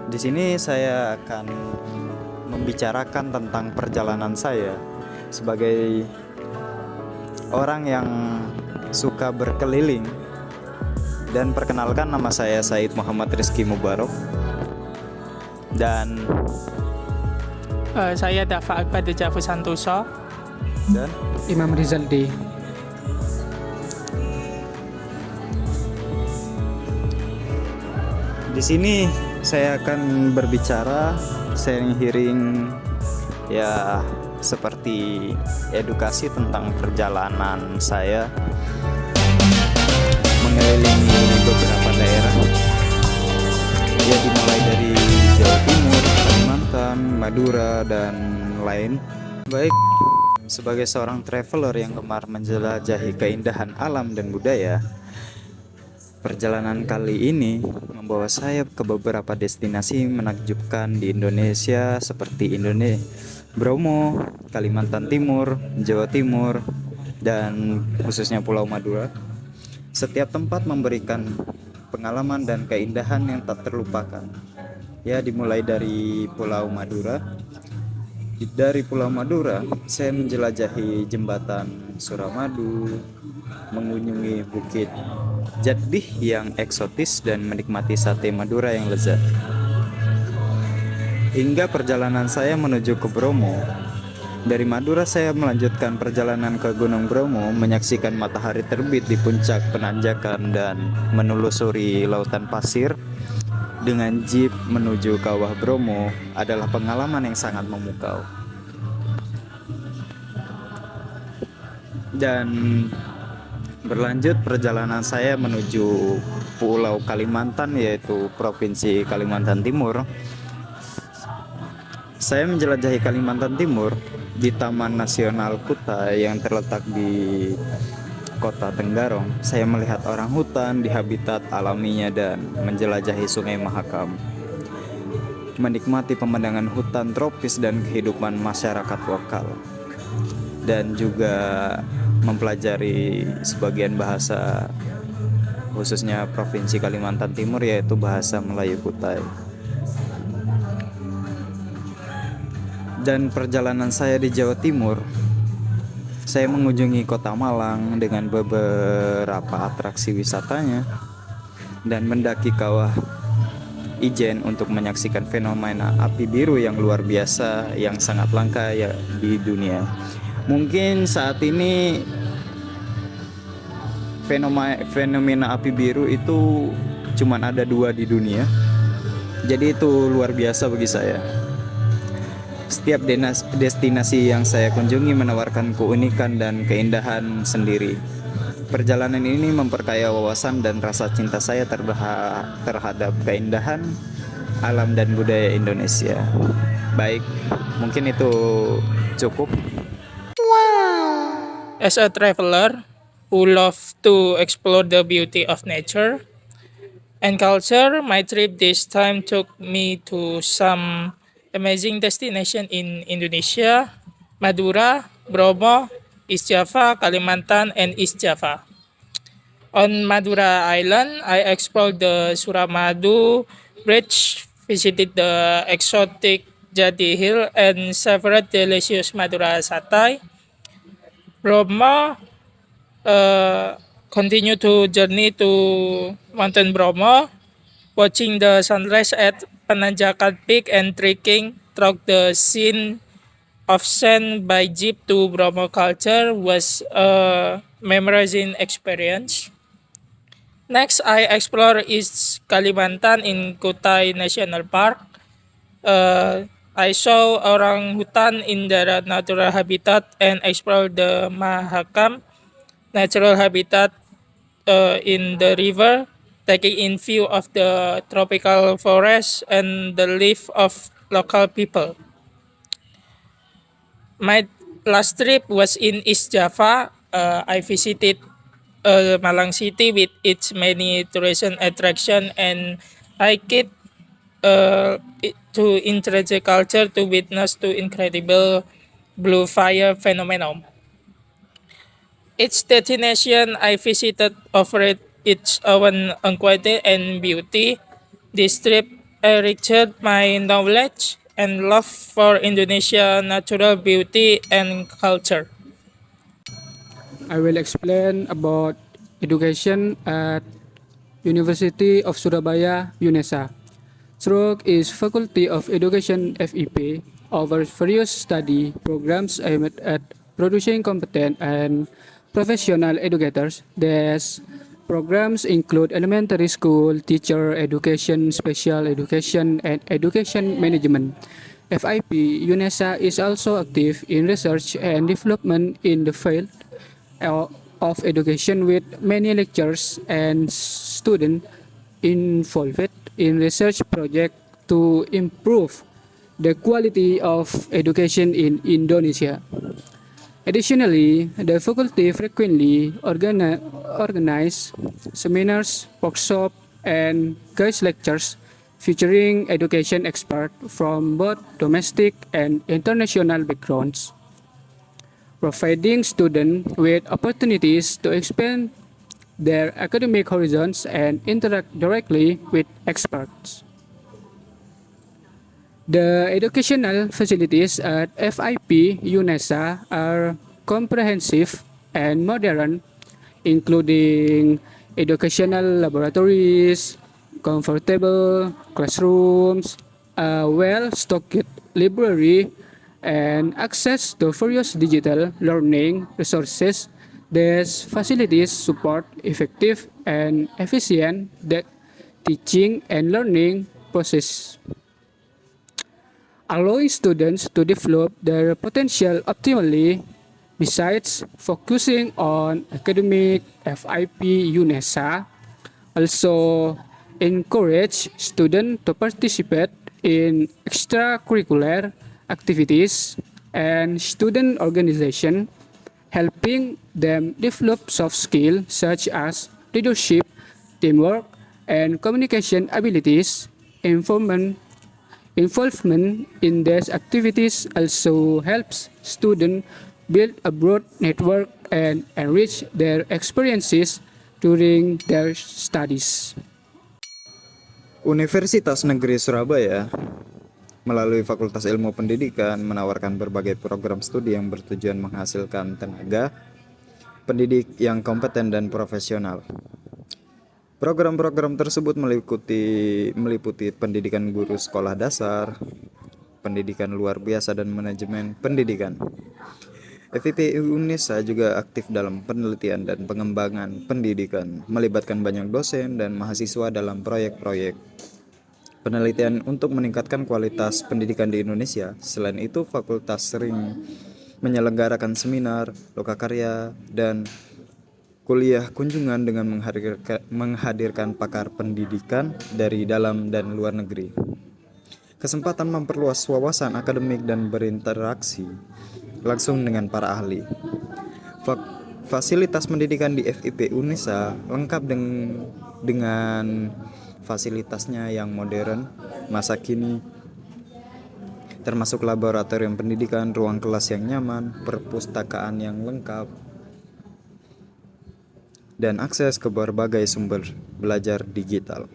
Di sini saya akan membicarakan tentang perjalanan saya sebagai orang yang suka berkeliling. Dan perkenalkan, nama saya Said Muhammad Rizky Mubarok. Dan Saya Dafa Akbar Dejavu Santoso. dan Imam Rizaldi. di sini saya akan berbicara, sharing hearing, ya seperti edukasi tentang perjalanan saya mengelilingi beberapa daerah. Ya, dimulai dari Jawa Timur, Kalimantan, Madura, dan lain. Baik, sebagai seorang traveler yang gemar menjelajahi keindahan alam dan budaya, perjalanan kali ini membawa saya ke beberapa destinasi menakjubkan di Indonesia seperti Bromo, Kalimantan Timur, Jawa Timur, dan khususnya Pulau Madura. Setiap tempat memberikan pengalaman dan keindahan yang tak terlupakan. Ya, dimulai dari Pulau Madura. Dari Pulau Madura, saya menjelajahi jembatan Suramadu, mengunjungi Bukit Jatdih yang eksotis dan menikmati sate Madura yang lezat. Hingga perjalanan saya menuju ke Bromo. Dari Madura saya melanjutkan perjalanan ke Gunung Bromo, menyaksikan matahari terbit di puncak penanjakan dan menelusuri lautan pasir dengan jeep menuju Kawah Bromo adalah pengalaman yang sangat memukau. Dan berlanjut perjalanan saya menuju Pulau Kalimantan, yaitu Provinsi Kalimantan Timur. Saya menjelajahi Kalimantan Timur di Taman Nasional Kutai yang terletak di Kota Tenggarong. Saya melihat orang hutan di habitat alaminya dan menjelajahi Sungai Mahakam, menikmati pemandangan hutan tropis dan kehidupan masyarakat lokal, dan juga mempelajari sebagian bahasa khususnya Provinsi Kalimantan Timur, yaitu bahasa Melayu Kutai. Dan perjalanan saya di Jawa Timur, saya mengunjungi Kota Malang dengan beberapa atraksi wisatanya dan mendaki Kawah Ijen untuk menyaksikan fenomena api biru yang luar biasa yang sangat langka ya di dunia. Mungkin saat ini fenomena api biru itu cuman ada 2 di dunia. Jadi itu luar biasa bagi saya. Setiap destinasi yang saya kunjungi menawarkan keunikan dan keindahan sendiri. Perjalanan ini memperkaya wawasan dan rasa cinta saya terhadap keindahan alam dan budaya Indonesia. Baik, mungkin itu cukup. As a traveler who love to explore the beauty of nature and culture, my trip this time took me to some amazing destination in Indonesia: Madura, Bromo, East Java, Kalimantan, and East Java. On Madura Island, I explored the Suramadu Bridge, visited the exotic Jati Hill, and savored delicious Madura satay. Bromo, continue to journey to Mountain Bromo, watching the sunrise at Penanjakan Peak and trekking through the scene of sand by jeep to Bromo culture was a memorizing experience. Next, I explored East Kalimantan in Kutai National Park. I saw orang hutan in their natural habitat and explored the Mahakam natural habitat in the river, taking in view of the tropical forest and the life of local people. My last trip was in East Java. I visited Malang City with its many tourism attraction and hiked to introduce culture to witness to incredible blue fire phenomenon. Each destination I visited offered its own quality and beauty. This trip enriched my knowledge and love for Indonesia natural beauty and culture. I will explain about education at University of Surabaya, UNESA. SROG is Faculty of Education FEP offers various study programs aimed at producing competent and professional educators. These programs include elementary school, teacher education, special education, and education management. FIP UNESA is also active in research and development in the field of education with many lecturers and students involved in research projects to improve the quality of education in Indonesia. Additionally, the faculty frequently organize seminars, workshops, and guest lectures featuring education experts from both domestic and international backgrounds, providing students with opportunities to expand their academic horizons and interact directly with experts. The educational facilities at FIP UNESA are comprehensive and modern, including educational laboratories, comfortable classrooms, a well-stocked library, and access to various digital learning resources. These facilities support effective and efficient teaching and learning process, allowing students to develop their potential optimally. Besides focusing on academic, FIP UNESA also encourage students to participate in extracurricular activities and student organization, helping them develop soft skills such as leadership, teamwork, and communication abilities. Involvement in these activities also helps students build a broad network and enrich their experiences during their studies. Universitas Negeri Surabaya melalui Fakultas Ilmu Pendidikan menawarkan berbagai program studi yang bertujuan menghasilkan tenaga pendidik yang kompeten dan profesional. Program-program tersebut meliputi pendidikan guru sekolah dasar, pendidikan luar biasa, dan manajemen pendidikan. FIP UNESA juga aktif dalam penelitian dan pengembangan pendidikan, melibatkan banyak dosen dan mahasiswa dalam proyek-proyek penelitian untuk meningkatkan kualitas pendidikan di Indonesia. Selain itu, fakultas sering menyelenggarakan seminar, lokakarya, dan kuliah kunjungan dengan menghadirkan pakar pendidikan dari dalam dan luar negeri. Kesempatan memperluas wawasan akademik dan berinteraksi langsung dengan para ahli. Fasilitas pendidikan di FIP UNESA lengkap dengan fasilitasnya yang modern, masa kini, termasuk laboratorium pendidikan, ruang kelas yang nyaman, perpustakaan yang lengkap, dan akses ke berbagai sumber belajar digital.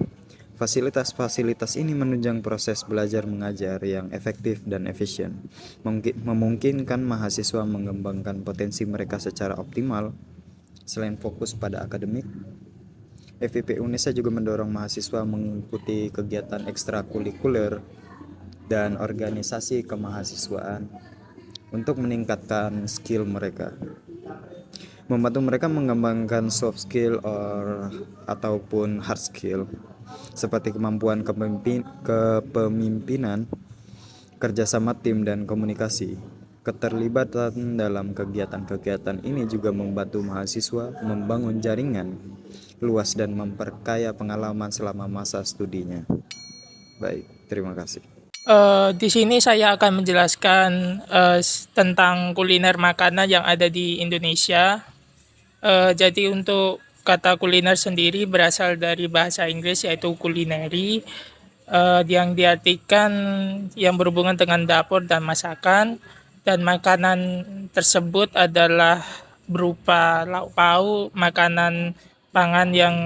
Fasilitas-fasilitas ini menunjang proses belajar mengajar yang efektif dan efisien, memungkinkan mahasiswa mengembangkan potensi mereka secara optimal. Selain fokus pada akademik, FIP UNESA juga mendorong mahasiswa mengikuti kegiatan ekstrakurikuler dan organisasi kemahasiswaan untuk meningkatkan skill mereka, membantu mereka mengembangkan soft skill ataupun hard skill seperti kemampuan kepemimpinan, kerjasama tim, dan komunikasi. Keterlibatan dalam kegiatan-kegiatan ini juga membantu mahasiswa membangun jaringan luas dan memperkaya pengalaman selama masa studinya. Baik, terima kasih. Di sini saya akan menjelaskan tentang kuliner makanan yang ada di Indonesia. Jadi untuk kata kuliner sendiri berasal dari bahasa Inggris yaitu culinary, yang diartikan yang berhubungan dengan dapur dan masakan, dan makanan tersebut adalah berupa lauk pauk, makanan pangan yang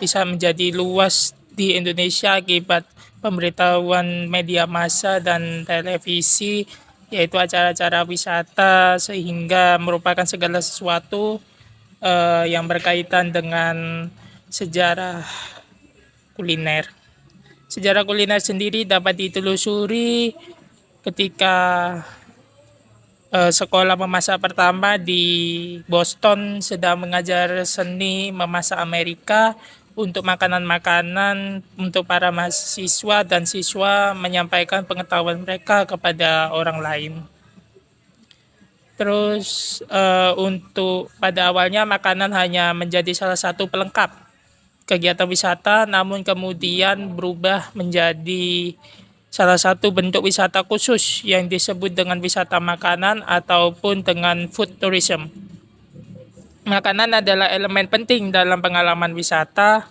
bisa menjadi luas di Indonesia akibat pemberitahuan media massa dan televisi, yaitu acara-acara wisata, sehingga merupakan segala sesuatu yang berkaitan dengan sejarah kuliner. Sejarah kuliner sendiri dapat ditelusuri ketika sekolah memasak pertama di Boston sedang mengajar seni memasak Amerika untuk makanan-makanan untuk para mahasiswa dan siswa menyampaikan pengetahuan mereka kepada orang lain. Terus untuk pada awalnya makanan hanya menjadi salah satu pelengkap kegiatan wisata, namun kemudian berubah menjadi salah satu bentuk wisata khusus yang disebut dengan wisata makanan ataupun dengan food tourism. Makanan adalah elemen penting dalam pengalaman wisata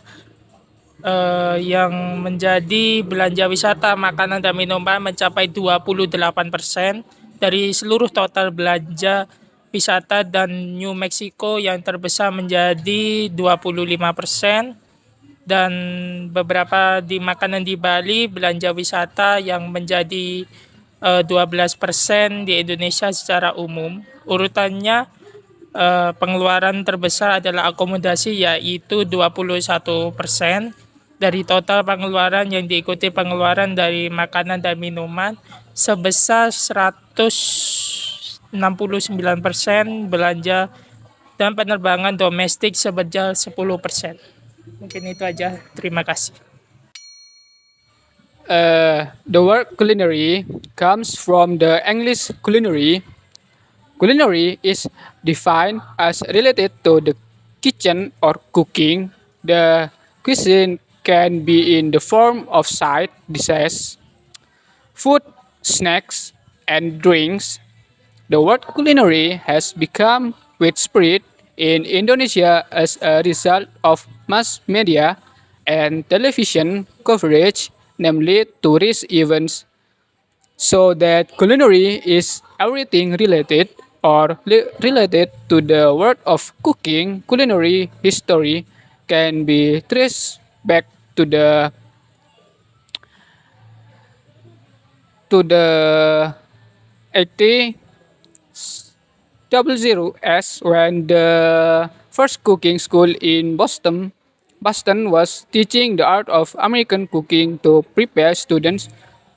yang menjadi belanja wisata makanan dan minuman mencapai 28% dari seluruh total belanja wisata, dan New Mexico yang terbesar menjadi 25%, dan beberapa di makanan di Bali belanja wisata yang menjadi 12% di Indonesia secara umum. Urutannya pengeluaran terbesar adalah akomodasi yaitu 21% dari total pengeluaran, yang diikuti pengeluaran dari makanan dan minuman sebesar 169%, belanja dan penerbangan domestik sebesar 10%. Mungkin itu aja. Terima kasih. The word culinary comes from the English culinary. Culinary is defined as related to the kitchen or cooking. The cuisine can be in the form of side dishes, food, snacks, and drinks. The word culinary has become widespread in Indonesia as a result of mass media and television coverage, namely tourist events. So that culinary is everything related or related to the word of cooking. Culinary history can be traced back to the 80s, when the first cooking school in Boston was teaching the art of American cooking to prepare students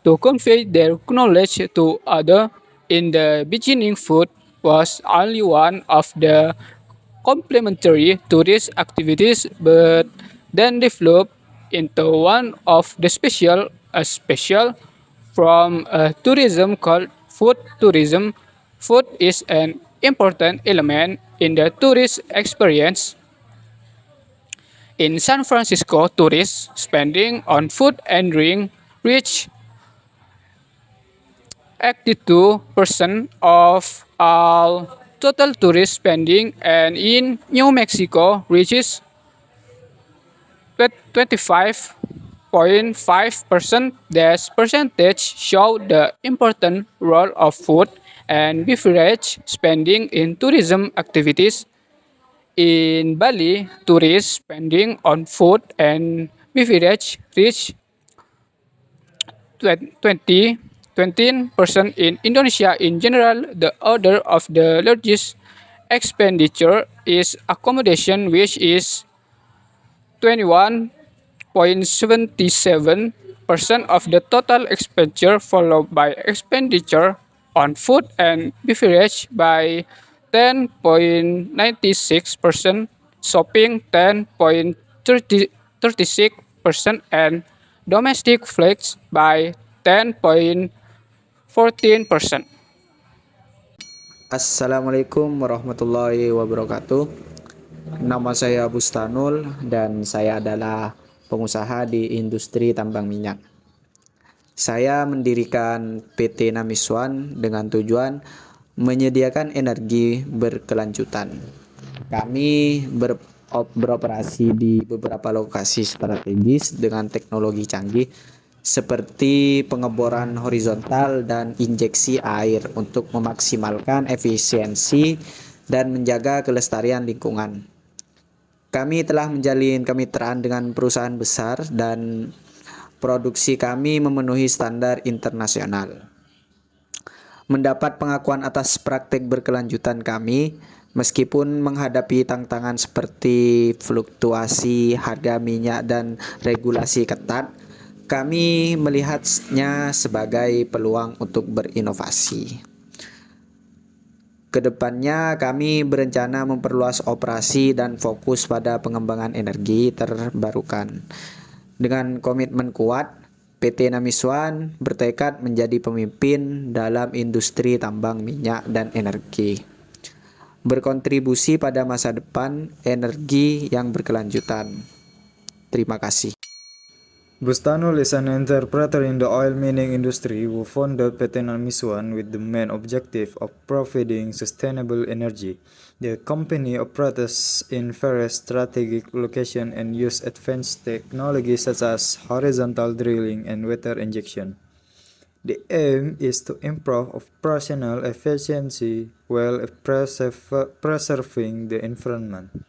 to convey their knowledge to others. In the beginning, food was only one of the complementary tourist activities, but then developed into one of the special from tourism called food tourism. Food is an important element in the tourist experience. In San Francisco, tourists spending on food and drink reach 82% of all total tourist spending, and in New Mexico reaches 25.5%. This percentage show the important role of food and beverage spending in tourism activities. In Bali, tourist spending on food and beverage reach 20% in Indonesia. In general, the order of the largest expenditure is accommodation, which is 21.77% of the total expenditure, followed by expenditure on food and beverage by 10.96%, shopping 10.36%, and domestic flights by 10.14%. Assalamualaikum warahmatullahi wabarakatuh. Nama saya Bustanul dan saya adalah pengusaha di industri tambang minyak. Saya mendirikan PT Namiswan dengan tujuan menyediakan energi berkelanjutan. Kami beroperasi di beberapa lokasi strategis dengan teknologi canggih seperti pengeboran horizontal dan injeksi air untuk memaksimalkan efisiensi dan menjaga kelestarian lingkungan. Kami telah menjalin kemitraan dengan perusahaan besar dan produksi kami memenuhi standar internasional. Mendapat pengakuan atas praktik berkelanjutan kami, meskipun menghadapi tantangan seperti fluktuasi harga minyak dan regulasi ketat, kami melihatnya sebagai peluang untuk berinovasi. Kedepannya kami berencana memperluas operasi dan fokus pada pengembangan energi terbarukan. Dengan komitmen kuat, PT Namiswan bertekad menjadi pemimpin dalam industri tambang minyak dan energi. Berkontribusi pada masa depan energi yang berkelanjutan. Terima kasih. Bustanul is an interpreter in the oil mining industry who founded PT Namiswan with the main objective of providing sustainable energy. The company operates in various strategic locations and uses advanced technologies such as horizontal drilling and water injection. The aim is to improve operational efficiency while preserving the environment.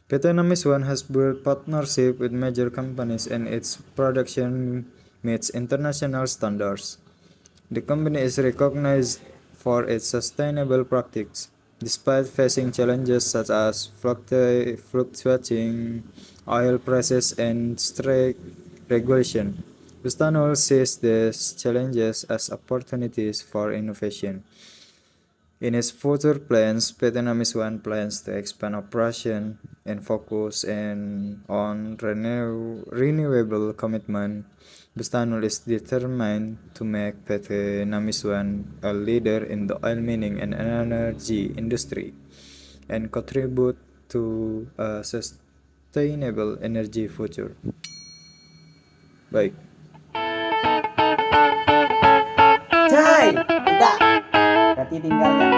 PT Namiswan has built partnership with major companies and its production meets international standards. The company is recognized for its sustainable practices, despite facing challenges such as fluctuating oil prices and strict regulation. Bustanol sees these challenges as opportunities for innovation. In its future plans, PT Namiswan plans to expand operation and focus on renewable commitment. Bustanul is determined to make PT Namiswan a leader in the oil mining and energy industry and contribute to a sustainable energy future. Baik. Cai, udah. Berarti tinggal yang